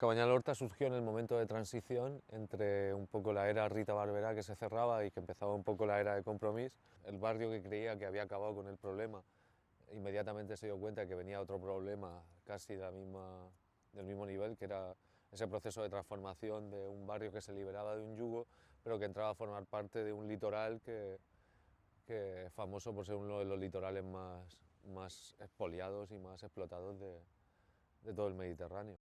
Cabanyal Horta surgió en el momento de transición entre un poco la era Rita Barberá, que se cerraba, y que empezaba un poco la era de Compromís. El barrio, que creía que había acabado con el problema, inmediatamente se dio cuenta de que venía otro problema casi del mismo nivel, que era ese proceso de transformación de un barrio que se liberaba de un yugo, pero que entraba a formar parte de un litoral que es famoso por ser uno de los litorales más expoliados y más explotados de todo el Mediterráneo.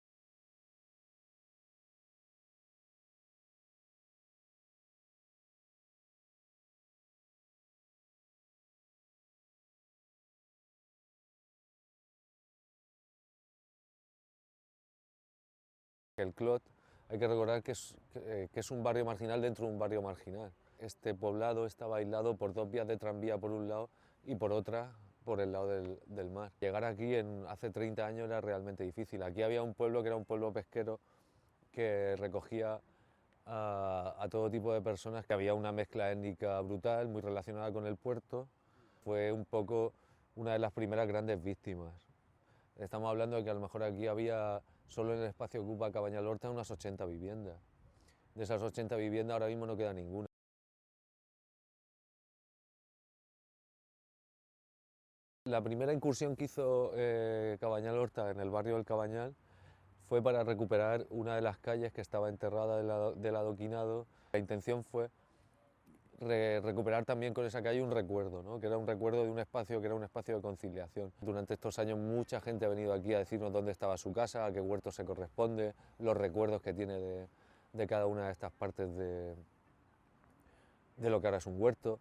El Clot, hay que recordar que es un barrio marginal dentro de un barrio marginal. Este poblado estaba aislado por dos vías de tranvía por un lado y por otra por el lado del mar. Llegar aquí hace 30 años era realmente difícil. Aquí había un pueblo que era un pueblo pesquero que recogía a todo tipo de personas, que había una mezcla étnica brutal, muy relacionada con el puerto. Fue un poco una de las primeras grandes víctimas. Estamos hablando de que a lo mejor aquí había, solo en el espacio que ocupa Cabanyal Horta, unas 80 viviendas. De esas 80 viviendas ahora mismo no queda ninguna. La primera incursión que hizo Cabanyal Horta en el barrio del Cabanyal fue para recuperar una de las calles que estaba enterrada del adoquinado. La intención fue recuperar también con esa calle un recuerdo, ¿no? Que era un recuerdo de un espacio que era un espacio de conciliación. Durante estos años mucha gente ha venido aquí a decirnos dónde estaba su casa, a qué huerto se corresponde, los recuerdos que tiene de cada una de estas partes de lo que ahora es un huerto.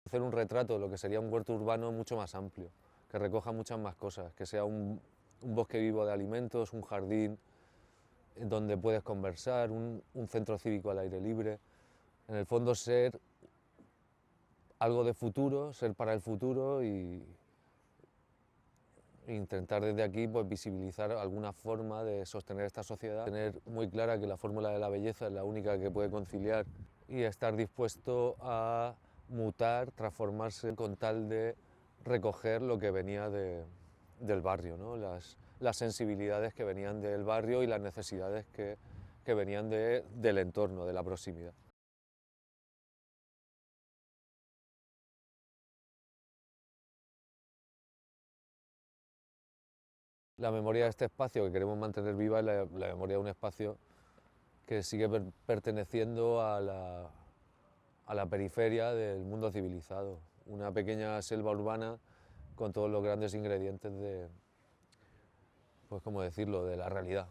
Hacer un retrato de lo que sería un huerto urbano mucho más amplio, que recoja muchas más cosas, que sea un bosque vivo de alimentos, un jardín donde puedes conversar, un centro cívico al aire libre. En el fondo ser algo de futuro, ser para el futuro e intentar desde aquí pues, visibilizar alguna forma de sostener esta sociedad, tener muy clara que la fórmula de la belleza es la única que puede conciliar y estar dispuesto a mutar, transformarse con tal de recoger lo que venía del barrio, ¿no? Las sensibilidades que venían del barrio y las necesidades que venían del entorno, de la proximidad. La memoria de este espacio que queremos mantener viva es la memoria de un espacio que sigue perteneciendo a la periferia del mundo civilizado, una pequeña selva urbana con todos los grandes ingredientes pues cómo decirlo, de la realidad.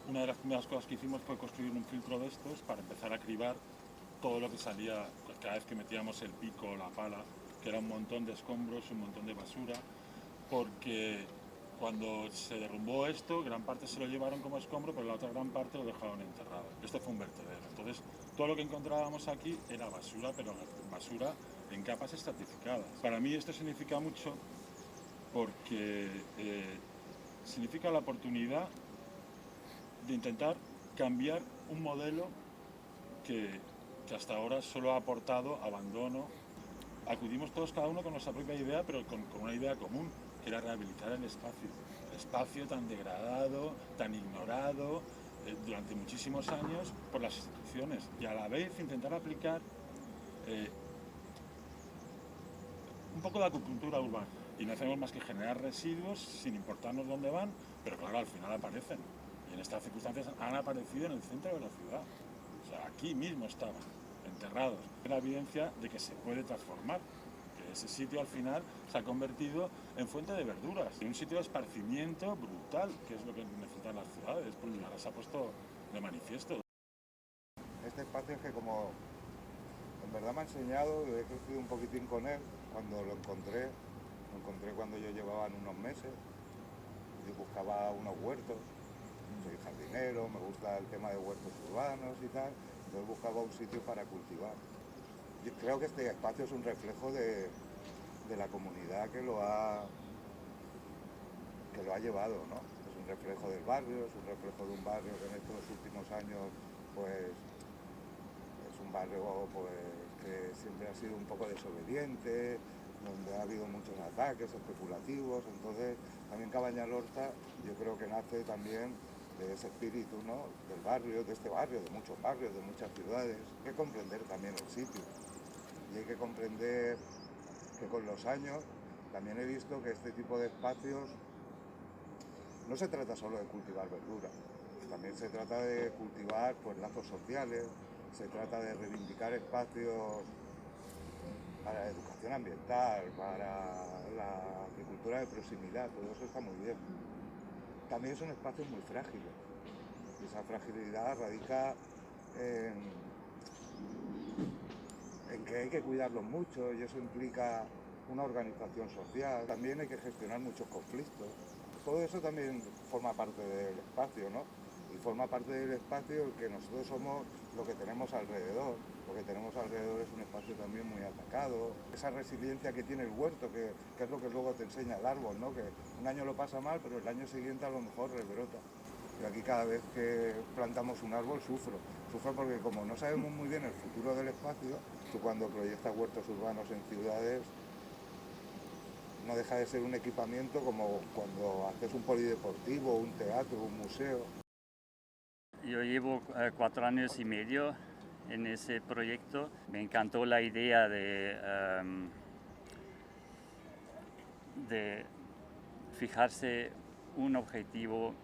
Una de las primeras cosas que hicimos fue construir un filtro de estos para empezar a cribar todo lo que salía cada vez que metíamos el pico o la pala, que era un montón de escombros, un montón de basura, porque cuando se derrumbó esto, gran parte se lo llevaron como escombro, pero la otra gran parte lo dejaron enterrado. Esto fue un vertedero. Entonces, todo lo que encontrábamos aquí era basura, pero basura en capas estratificadas. Para mí esto significa mucho porque significa la oportunidad de intentar cambiar un modelo que hasta ahora solo ha aportado abandono. Acudimos todos cada uno con nuestra propia idea, pero con una idea común, que era rehabilitar el espacio. espacio tan degradado, tan ignorado durante muchísimos años por las instituciones, y a la vez intentar aplicar un poco de acupuntura urbana. Y no hacemos más que generar residuos sin importarnos dónde van, pero claro, al final aparecen. Y en estas circunstancias han aparecido en el centro de la ciudad. O sea, aquí mismo estaban, enterrados. La evidencia de que se puede transformar. Que ese sitio al final se ha convertido en fuente de verduras. En un sitio de esparcimiento brutal, que es lo que necesitan las ciudades. Pues ahora se ha puesto de manifiesto. Este espacio es que como en verdad me ha enseñado, he crecido un poquitín con él, cuando lo encontré cuando yo llevaba unos meses y buscaba unos huertos. Soy jardinero, me gusta el tema de huertos urbanos y tal, entonces buscaba un sitio para cultivar. Yo creo que este espacio es un reflejo de la comunidad que lo ha llevado, ¿no? Es un reflejo del barrio, es un reflejo de un barrio que en estos últimos años pues es un barrio pues que siempre ha sido un poco desobediente, donde ha habido muchos ataques especulativos. Entonces también Cabañal Horta yo creo que nace también de ese espíritu, ¿no? Del barrio, de este barrio, de muchos barrios, de muchas ciudades. Hay que comprender también el sitio y hay que comprender que con los años también he visto que este tipo de espacios no se trata solo de cultivar verduras, también se trata de cultivar pues lazos sociales, se trata de reivindicar espacios para la educación ambiental, para la agricultura de proximidad. Todo eso está muy bien. También son espacios muy frágiles y esa fragilidad radica en que hay que cuidarlos mucho y eso implica una organización social. También hay que gestionar muchos conflictos. Todo eso también forma parte del espacio, ¿no? Y forma parte del espacio el que nosotros somos lo que tenemos alrededor. Lo que tenemos alrededor es un espacio también muy atacado. Esa resiliencia que tiene el huerto, que es lo que luego te enseña el árbol, ¿no? Que un año lo pasa mal, pero el año siguiente a lo mejor rebrota. Y aquí cada vez que plantamos un árbol sufro porque como no sabemos muy bien el futuro del espacio, tú cuando proyectas huertos urbanos en ciudades no deja de ser un equipamiento como cuando haces un polideportivo, un teatro, un museo. Yo llevo 4 años y medio en ese proyecto. Me encantó la idea de fijarse un objetivo,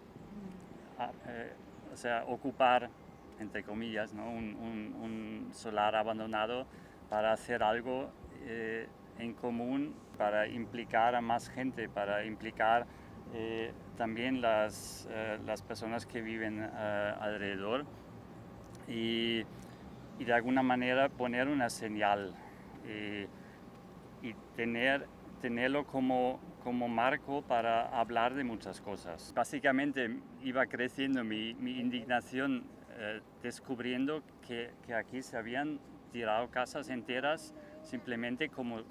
o sea, ocupar, entre comillas, ¿no? un solar abandonado para hacer algo en común, para implicar a más gente, para implicar también las personas que viven alrededor y de alguna manera poner una señal y tenerlo como marco para hablar de muchas cosas. Básicamente iba creciendo mi indignación descubriendo que aquí se habían tirado casas enteras simplemente como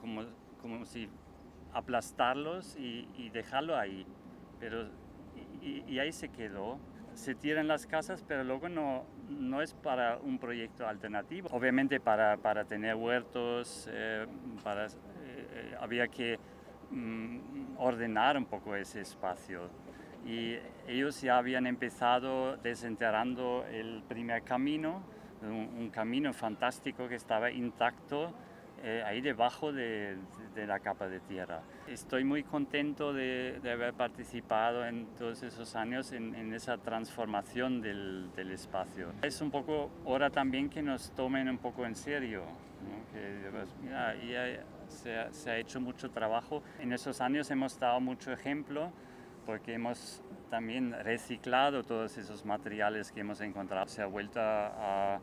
si aplastarlos y dejarlo ahí. Pero y ahí se quedó. Se tiran las casas, pero luego no es para un proyecto alternativo. Obviamente para tener huertos, había que ordenar un poco ese espacio. Y ellos ya habían empezado desenterrando el primer camino, un camino fantástico que estaba intacto ahí debajo de la capa de tierra. Estoy muy contento de haber participado en todos esos años en esa transformación del espacio. Es un poco hora también que nos tomen un poco en serio, ¿no? Que pues, mira, ya se ha hecho mucho trabajo. En esos años hemos dado mucho ejemplo porque hemos también reciclado todos esos materiales que hemos encontrado. Se ha vuelto a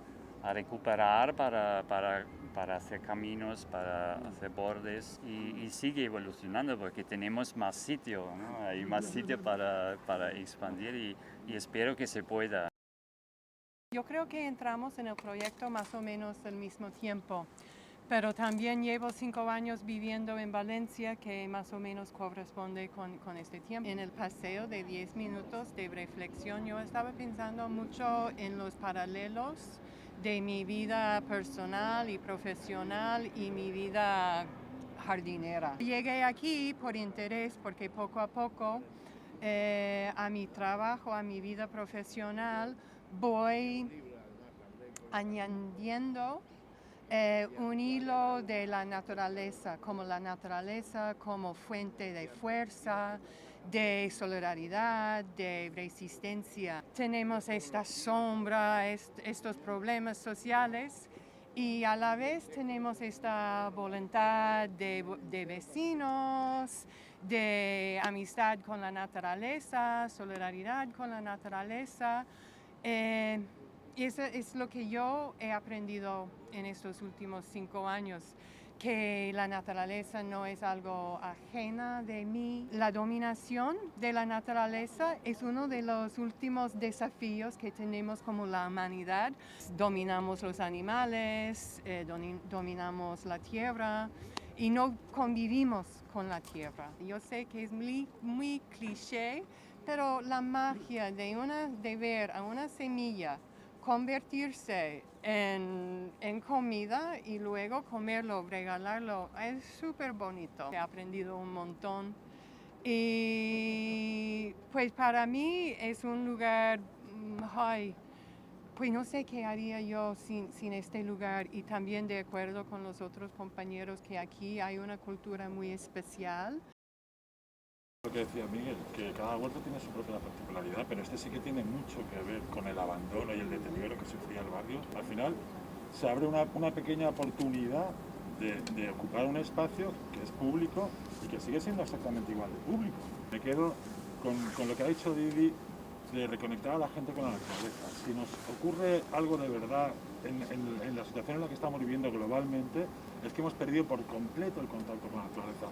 recuperar para hacer caminos, para hacer bordes y sigue evolucionando porque tenemos más sitio, ¿no? Hay más sitio para expandir y espero que se pueda. Yo creo que entramos en el proyecto más o menos al mismo tiempo, pero también llevo 5 años viviendo en Valencia, que más o menos corresponde con este tiempo. En el paseo de 10 minutos de reflexión, yo estaba pensando mucho en los paralelos de mi vida personal y profesional y mi vida jardinera. Llegué aquí por interés porque poco a poco a mi trabajo, a mi vida profesional, voy añadiendo un hilo de la naturaleza como fuente de fuerza, de solidaridad, de resistencia. Tenemos esta sombra, estos problemas sociales y a la vez tenemos esta voluntad de vecinos, de amistad con la naturaleza, solidaridad con la naturaleza. Y eso es lo que yo he aprendido en estos últimos 5 años, que la naturaleza no es algo ajena de mí. La dominación de la naturaleza es uno de los últimos desafíos que tenemos como la humanidad. Dominamos los animales, dominamos la tierra y no convivimos con la tierra. Yo sé que es muy cliché, pero la magia de ver a una semilla convertirse en comida y luego comerlo, regalarlo, es súper bonito. He aprendido un montón y pues para mí es un lugar, pues no sé qué haría yo sin este lugar, y también de acuerdo con los otros compañeros que aquí hay una cultura muy especial. Lo que decía Miguel, que cada huerto tiene su propia particularidad, pero este sí que tiene mucho que ver con el abandono y el deterioro que sufría el barrio. Al final se abre una pequeña oportunidad de ocupar un espacio que es público y que sigue siendo exactamente igual de público. Me quedo con lo que ha dicho Didi, de reconectar a la gente con la naturaleza. Si nos ocurre algo de verdad en la situación en la que estamos viviendo globalmente, es que hemos perdido por completo el contacto con la naturaleza.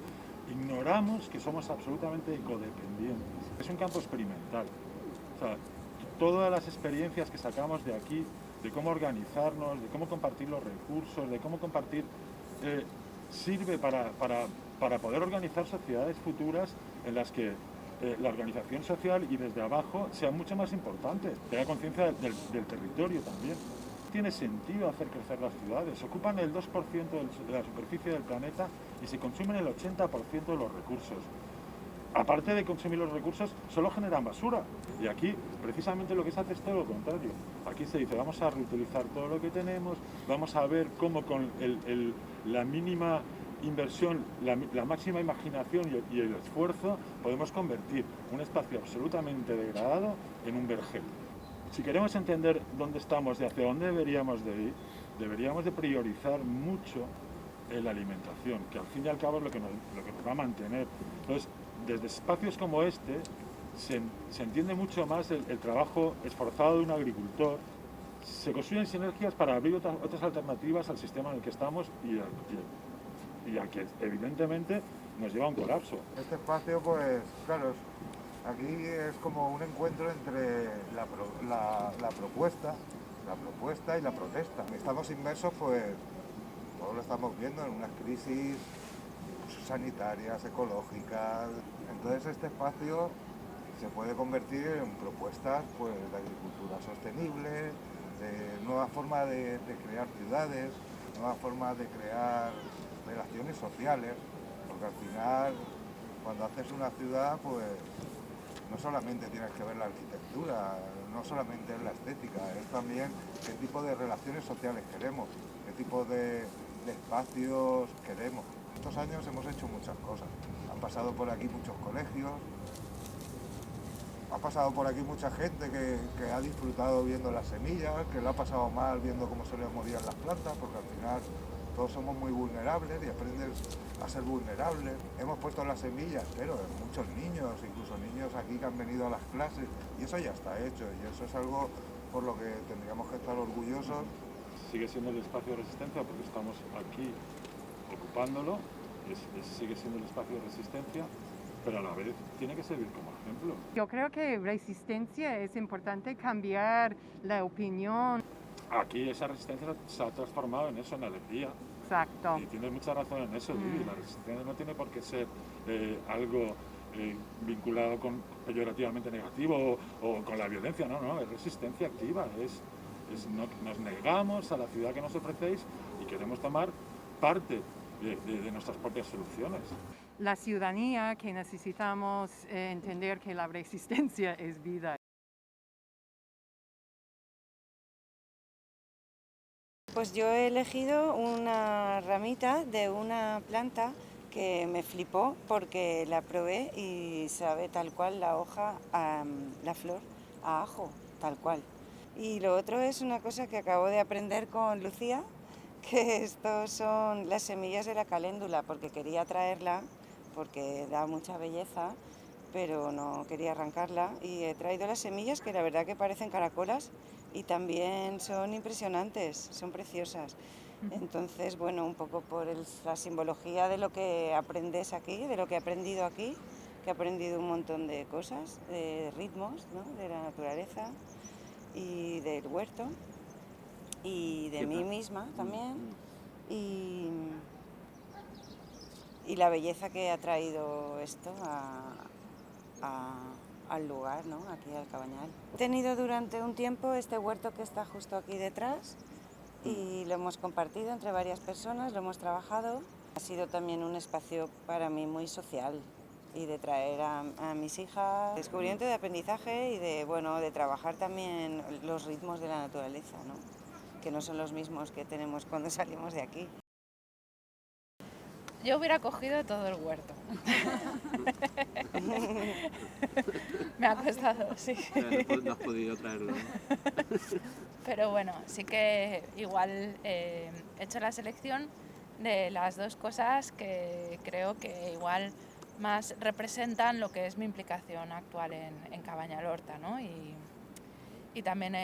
Ignoramos que somos absolutamente ecodependientes. Es un campo experimental. O sea, todas las experiencias que sacamos de aquí, de cómo organizarnos, de cómo compartir los recursos, de cómo compartir, sirve para poder organizar sociedades futuras en las que la organización social y desde abajo sea mucho más importante, tenga conciencia del territorio también. Tiene sentido hacer crecer las ciudades, ocupan el 2% de la superficie del planeta y se consumen el 80% de los recursos. Aparte de consumir los recursos, solo generan basura. Y aquí, precisamente lo que se hace es todo lo contrario. Aquí se dice, vamos a reutilizar todo lo que tenemos, vamos a ver cómo con la mínima inversión, la máxima imaginación y el esfuerzo, podemos convertir un espacio absolutamente degradado en un vergel. Si queremos entender dónde estamos y hacia dónde deberíamos de ir, deberíamos de priorizar mucho la alimentación, que al fin y al cabo es lo que nos va a mantener. Entonces, desde espacios como este, se entiende mucho más el trabajo esforzado de un agricultor, se construyen sinergias para abrir otras alternativas al sistema en el que estamos y al que evidentemente nos lleva a un colapso. Este espacio, pues claro, aquí es como un encuentro entre la propuesta y la protesta. Estamos inmersos, pues, todos lo estamos viendo, en unas crisis sanitarias, ecológicas. Entonces este espacio se puede convertir en propuestas, pues, de agricultura sostenible, de nuevas formas de crear ciudades, nuevas formas de crear relaciones sociales, porque al final, cuando haces una ciudad, pues no solamente tienes que ver la arquitectura, no solamente es la estética, es también qué tipo de relaciones sociales queremos, qué tipo de espacios queremos. Estos años hemos hecho muchas cosas. Han pasado por aquí muchos colegios, ha pasado por aquí mucha gente que ha disfrutado viendo las semillas, que lo ha pasado mal viendo cómo se les morían las plantas, porque al final todos somos muy vulnerables y aprendes a ser vulnerables. Hemos puesto las semillas, pero muchos niños, incluso niños aquí que han venido a las clases, y eso ya está hecho, y eso es algo por lo que tendríamos que estar orgullosos. Sigue siendo el espacio de resistencia porque estamos aquí ocupándolo, sigue siendo el espacio de resistencia, pero a la vez tiene que servir como ejemplo. Yo creo que resistencia es importante cambiar la opinión. Aquí esa resistencia se ha transformado en eso, en alegría. Exacto. Y tienes mucha razón en eso, Didi. La resistencia no tiene por qué ser algo vinculado con peyorativamente negativo o con la violencia, no, es resistencia activa, nos negamos a la ciudad que nos ofrecéis y queremos tomar parte de nuestras propias soluciones. la ciudadanía que necesitamos entender que la resistencia es vida. Pues yo he elegido una ramita de una planta que me flipó porque la probé y sabe tal cual la hoja, la flor, a ajo, tal cual. Y lo otro es una cosa que acabo de aprender con Lucía, que estos son las semillas de la caléndula, porque quería traerla, porque da mucha belleza, pero no quería arrancarla. Y he traído las semillas que la verdad que parecen caracolas y también son impresionantes, son preciosas. Entonces, bueno, un poco por la simbología de lo que aprendes aquí, de lo que he aprendido aquí, que he aprendido un montón de cosas, de ritmos, ¿no?, de la naturaleza y del huerto y de mí misma también y la belleza que ha traído esto al lugar, ¿no?, aquí al Cabañal. He tenido durante un tiempo este huerto que está justo aquí detrás y lo hemos compartido entre varias personas, lo hemos trabajado. Ha sido también un espacio para mí muy social y de traer a mis hijas, descubrimiento de aprendizaje y de trabajar también los ritmos de la naturaleza, ¿no?, que no son los mismos que tenemos cuando salimos de aquí. Yo hubiera cogido todo el huerto. Me ha costado, sí. No has podido traerlo. Pero bueno, sí que igual he hecho la selección de las dos cosas que creo que igual más representan lo que es mi implicación actual en Cabañal Horta, ¿no? Y también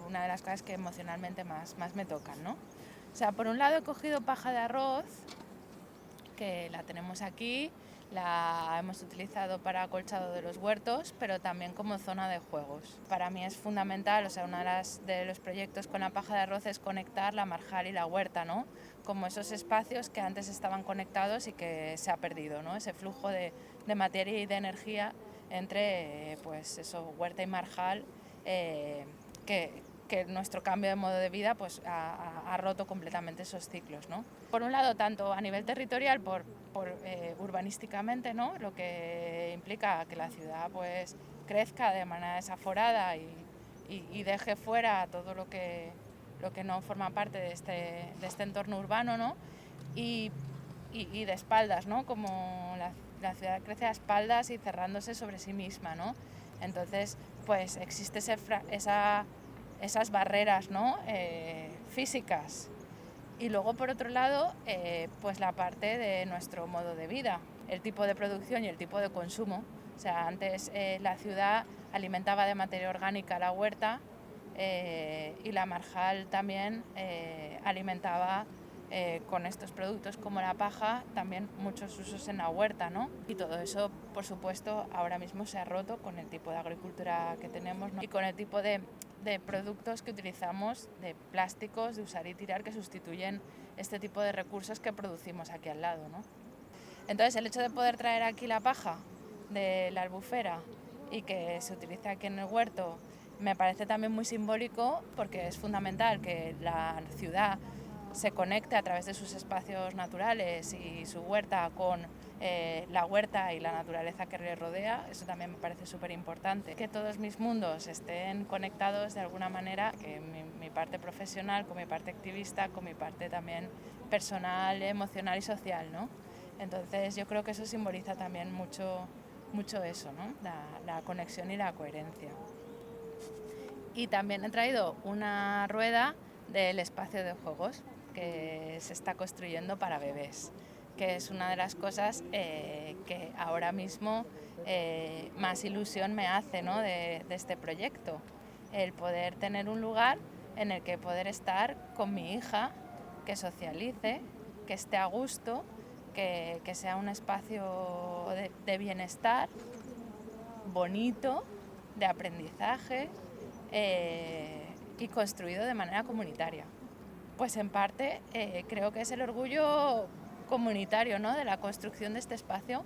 una de las cosas que emocionalmente más me tocan, ¿no? O sea, por un lado he cogido paja de arroz, que la tenemos aquí, la hemos utilizado para acolchado de los huertos, pero también como zona de juegos. Para mí es fundamental, o sea, uno de los proyectos con la paja de arroz es conectar la marjal y la huerta, ¿no?, como esos espacios que antes estaban conectados y que se ha perdido, ¿no?, ese flujo de materia y de energía entre pues eso, huerta y marjal, que nuestro cambio de modo de vida pues, ha roto completamente esos ciclos, ¿no? Por un lado, tanto a nivel territorial, urbanísticamente, ¿no?, lo que implica que la ciudad pues, crezca de manera desaforada y deje fuera todo lo que no forma parte de este entorno urbano, ¿no?, y de espaldas, ¿no?, como la ciudad crece a espaldas y cerrándose sobre sí misma, ¿no? Entonces, pues existe esas barreras, ¿no?, físicas. Y luego, por otro lado, pues la parte de nuestro modo de vida, el tipo de producción y el tipo de consumo. O sea, antes la ciudad alimentaba de materia orgánica la huerta y la marjal también alimentaba con estos productos como la paja también muchos usos en la huerta, ¿no? Y todo eso, por supuesto, ahora mismo se ha roto con el tipo de agricultura que tenemos, ¿no?, y con el tipo de productos que utilizamos, de plásticos, de usar y tirar, que sustituyen este tipo de recursos que producimos aquí al lado, ¿no? Entonces, el hecho de poder traer aquí la paja de la albufera y que se utilice aquí en el huerto me parece también muy simbólico, porque es fundamental que la ciudad se conecte a través de sus espacios naturales y su huerta con la huerta y la naturaleza que le rodea. Eso también me parece súper importante. Que todos mis mundos estén conectados de alguna manera, que mi parte profesional con mi parte activista, con mi parte también personal, emocional y social, ¿no? Entonces yo creo que eso simboliza también mucho eso, ¿no?, la conexión y la coherencia. Y también he traído una rueda del espacio de juegos que se está construyendo para bebés, que es una de las cosas que ahora mismo más ilusión me hace, ¿no?, de este proyecto, el poder tener un lugar en el que poder estar con mi hija, que socialice, que esté a gusto, que sea un espacio de bienestar, bonito, de aprendizaje y construido de manera comunitaria. Pues en parte creo que es el orgullo comunitario, ¿no?, de la construcción de este espacio,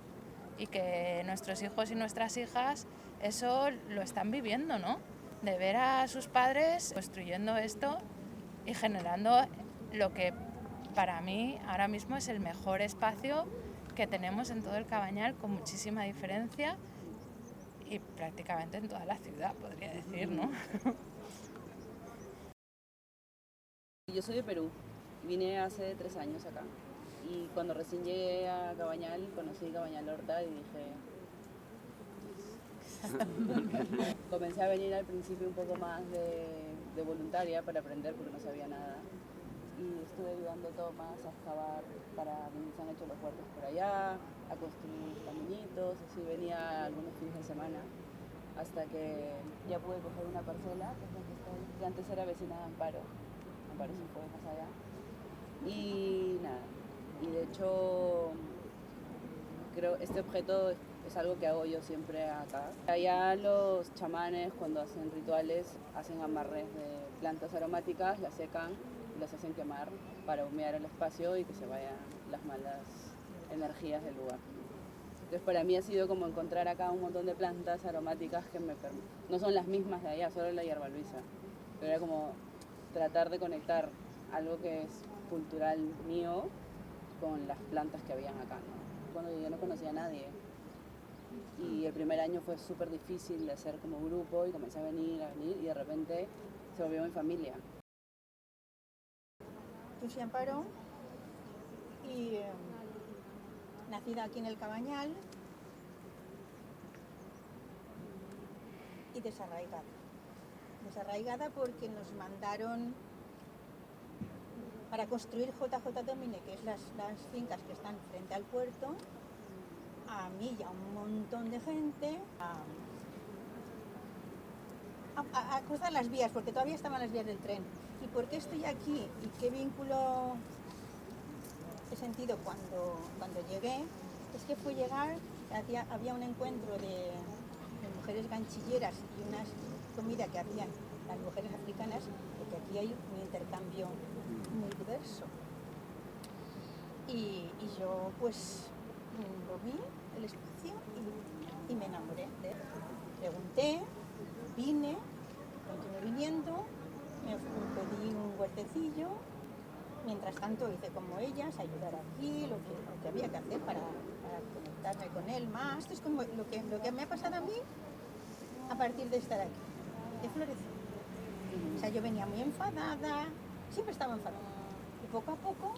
y que nuestros hijos y nuestras hijas eso lo están viviendo, ¿no?, de ver a sus padres construyendo esto y generando lo que para mí ahora mismo es el mejor espacio que tenemos en todo el Cabañal con muchísima diferencia y prácticamente en toda la ciudad, podría decir, ¿no? Yo soy de Perú, vine hace 3 años acá y cuando recién llegué a Cabañal conocí Cabañal Horta y dije... Comencé a venir al principio un poco más de voluntaria para aprender porque no sabía nada y estuve ayudando todo más a excavar para donde se han hecho los huertos por allá, a construir caminitos, así venía algunos fines de semana hasta que ya pude coger una parcela que es la que está ahí, que antes era vecina de Amparo se fue más allá y nada, y de hecho creo este objeto es algo que hago yo siempre acá. Allá los chamanes cuando hacen rituales hacen amarres de plantas aromáticas, las secan y las hacen quemar para humear el espacio y que se vayan las malas energías del lugar. Entonces para mí ha sido como encontrar acá un montón de plantas aromáticas que no son las mismas de allá, solo la hierba luisa, pero era como tratar de conectar algo que es cultural mío con las plantas que habían acá, ¿no? Cuando yo no conocía a nadie y el primer año fue súper difícil de hacer como grupo y comencé a venir y de repente se volvió mi familia. Yo soy Amparo y nacida aquí en el Cabañal y desarraigada. Desarraigada porque nos mandaron para construir JJ Domine, que es las fincas que están frente al puerto, a mí y a un montón de gente a cruzar las vías, porque todavía estaban las vías del tren. ¿Y por qué estoy aquí? ¿Y qué vínculo he sentido cuando llegué? Es que fue llegar, había un encuentro de mujeres ganchilleras y una comida que hacían las mujeres africanas, porque aquí hay un intercambio muy diverso. Y yo pues lo vi, el espacio, y me enamoré. Pregunté, vine, continué viniendo, me pedí un huertecillo. Mientras tanto hice como ellas, ayudar aquí, lo que había que hacer para conectarme con él más. Esto es como lo que me ha pasado a mí a partir de estar aquí, de florecer. O sea, yo venía muy enfadada, siempre estaba enfadada. Y poco a poco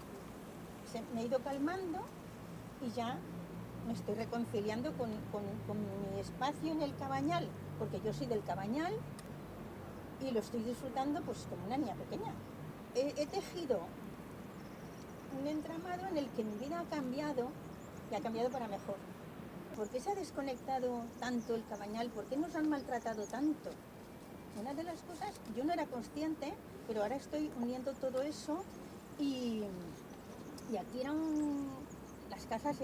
me he ido calmando y ya me estoy reconciliando con mi espacio en el Cabañal, porque yo soy del Cabañal y lo estoy disfrutando pues como una niña pequeña. He tejido un entramado en el que mi vida ha cambiado y ha cambiado para mejor. ¿Por qué se ha desconectado tanto el Cabañal? ¿Por qué nos han maltratado tanto? Una de las cosas, yo no era consciente, pero ahora estoy uniendo todo eso y aquí las casas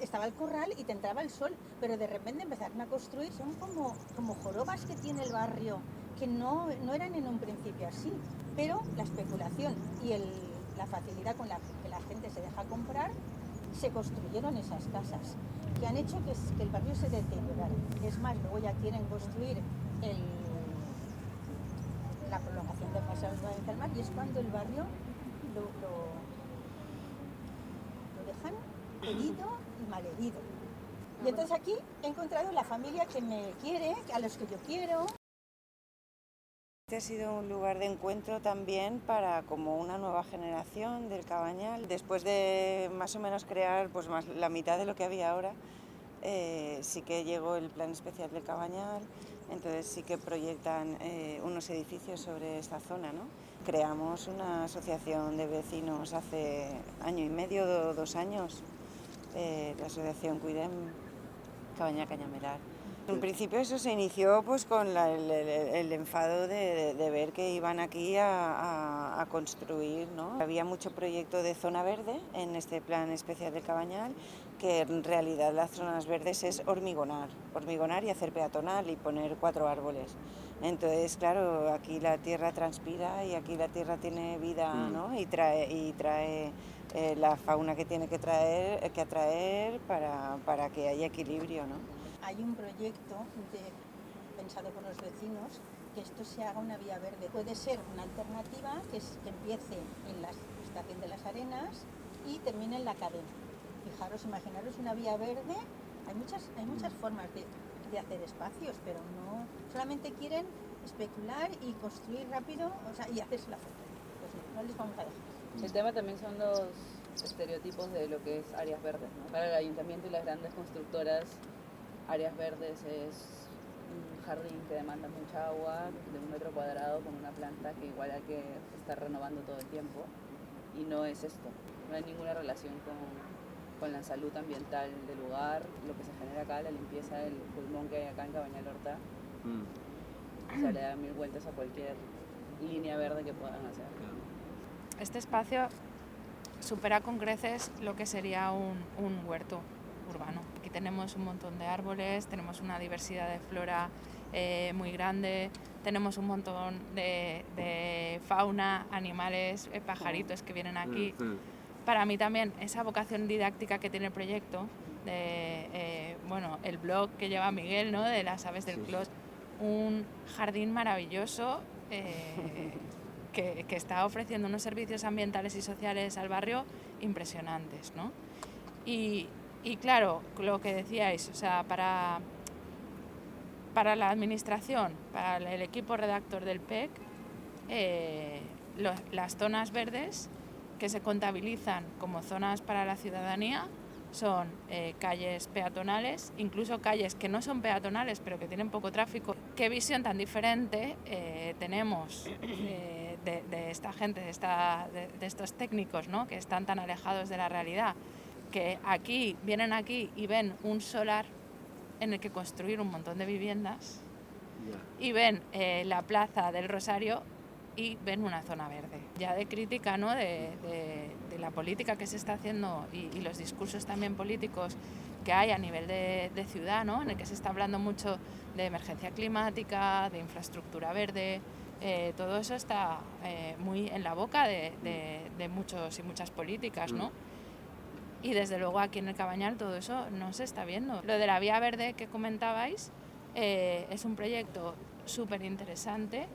estaba el corral y te entraba el sol, pero de repente empezaron a construir, son como jorobas que tiene el barrio, que no eran en un principio así, pero la especulación y la facilidad con la que la gente se deja comprar, se construyeron esas casas, que han hecho que el barrio se deteriorara. Es más, luego ya quieren construir la prolongación del Paseo del Mar y es cuando el barrio lo dejan herido y malherido. Y entonces aquí he encontrado la familia que me quiere, a los que yo quiero. Este ha sido un lugar de encuentro también para como una nueva generación del Cabañal. Después de más o menos crear pues más la mitad de lo que había ahora, sí que llegó el plan especial del Cabañal, entonces sí que proyectan unos edificios sobre esta zona, ¿no? Creamos una asociación de vecinos hace 1 año y medio, 2 años, la asociación Cuidem Cabañal Cañamelar. En principio eso se inició pues con el enfado de ver que iban aquí a construir, ¿no? Había mucho proyecto de zona verde en este plan especial de Cabañal, que en realidad las zonas verdes es hormigonar y hacer peatonal y poner 4 árboles. Entonces, claro, aquí la tierra transpira y aquí la tierra tiene vida, ¿no? Y trae la fauna que tiene que atraer para que haya equilibrio, ¿no? Hay un proyecto pensado por los vecinos que esto se haga una vía verde. Puede ser una alternativa que empiece en la estación de las Arenas y termine en la cadena. fijaros, imaginaros una vía verde, hay muchas formas de hacer espacios, pero no solamente quieren especular y construir rápido, o sea, y hacerse la foto. Pues no les vamos a dejar. El tema también son los estereotipos de lo que es áreas verdes, ¿no? Para el ayuntamiento y las grandes constructoras, áreas verdes es un jardín que demanda mucha agua, de 1 metro cuadrado, con una planta que igual hay que estar renovando todo el tiempo, y no es esto. No hay ninguna relación con la salud ambiental del lugar, lo que se genera acá, la limpieza del pulmón que hay acá en Cabañal Horta. O sea, le da 1000 vueltas a cualquier línea verde que puedan hacer. Este espacio supera con creces lo que sería un huerto urbano. Aquí tenemos un montón de árboles, tenemos una diversidad de flora muy grande, tenemos un montón de fauna, animales, pajaritos que vienen aquí. Para mí también esa vocación didáctica que tiene el proyecto, el blog que lleva Miguel, ¿no?, de las aves del clos, un jardín maravilloso que está ofreciendo unos servicios ambientales y sociales al barrio impresionantes, ¿no? Y claro, lo que decíais, o sea, para la administración, para el equipo redactor del PEC, las zonas verdes que se contabilizan como zonas para la ciudadanía son calles peatonales, incluso calles que no son peatonales pero que tienen poco tráfico. Qué visión tan diferente tenemos de esta gente, de estos técnicos, ¿no?, que están tan alejados de la realidad, que vienen aquí y ven un solar en el que construir un montón de viviendas y ven la plaza del Rosario y ven una zona verde. Ya de crítica, ¿no?, de la política que se está haciendo y los discursos también políticos que hay a nivel de ciudad, ¿no?, en el que se está hablando mucho de emergencia climática, de infraestructura verde, todo eso está muy en la boca de muchos y muchas políticas, ¿no? Y desde luego aquí en el Cabañal todo eso no se está viendo. Lo de la vía verde que comentabais es un proyecto súper interesante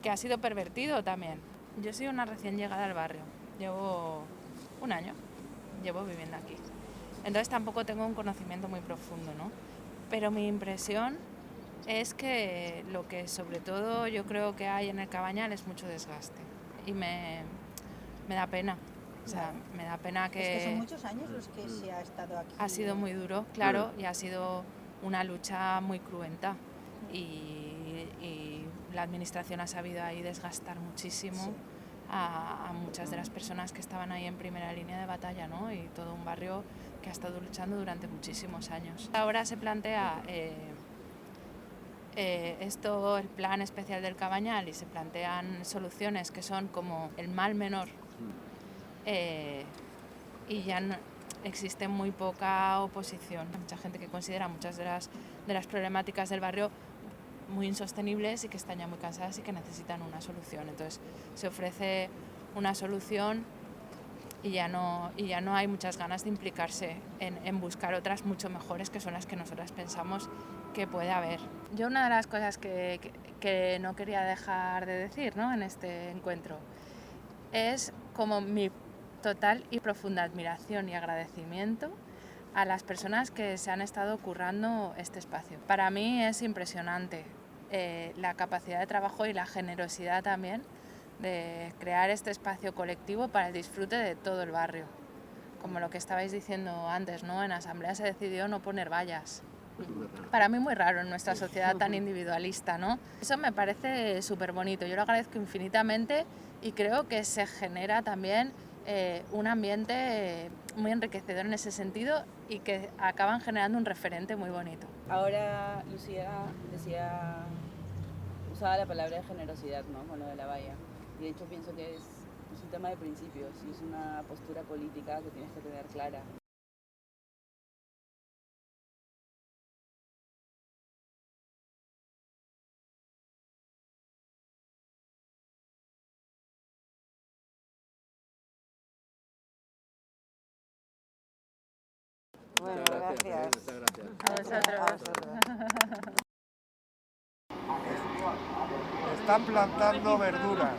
que ha sido pervertido también. Yo soy una recién llegada al barrio, llevo 1 año, llevo viviendo aquí. Entonces tampoco tengo un conocimiento muy profundo, ¿no? Pero mi impresión es que lo que sobre todo yo creo que hay en el Cabañal es mucho desgaste. Y me da pena. O sea, me da pena que... Es que son muchos años los que se ha estado aquí. Ha sido muy duro, claro, y ha sido una lucha muy cruenta. Y la administración ha sabido ahí desgastar muchísimo a muchas de las personas que estaban ahí en primera línea de batalla, ¿no? Y todo un barrio que ha estado luchando durante muchísimos años. Ahora se plantea el plan especial del Cabañal y se plantean soluciones que son como el mal menor. Y ya no, existe muy poca oposición. Hay mucha gente que considera muchas de las problemáticas del barrio muy insostenibles y que están ya muy cansadas y que necesitan una solución. Entonces se ofrece una solución y ya no hay muchas ganas de implicarse en buscar otras mucho mejores, que son las que nosotras pensamos que puede haber. Yo una de las cosas que no quería dejar de decir, ¿no?, en este encuentro es como mi total y profunda admiración y agradecimiento a las personas que se han estado currando este espacio. Para mí es impresionante la capacidad de trabajo y la generosidad también de crear este espacio colectivo para el disfrute de todo el barrio. Como lo que estabais diciendo antes, ¿no? En asamblea se decidió no poner vallas. Para mí muy raro en nuestra sociedad tan individualista, ¿no? Eso me parece súper bonito, yo lo agradezco infinitamente y creo que se genera también un ambiente muy enriquecedor en ese sentido y que acaban generando un referente muy bonito. Ahora Lucía usaba la palabra de generosidad, ¿no?, con lo de la valla. Y de hecho pienso que es un tema de principios y es una postura política que tienes que tener clara. Bueno, gracias. Muchas gracias. A vosotros. Están plantando verdura.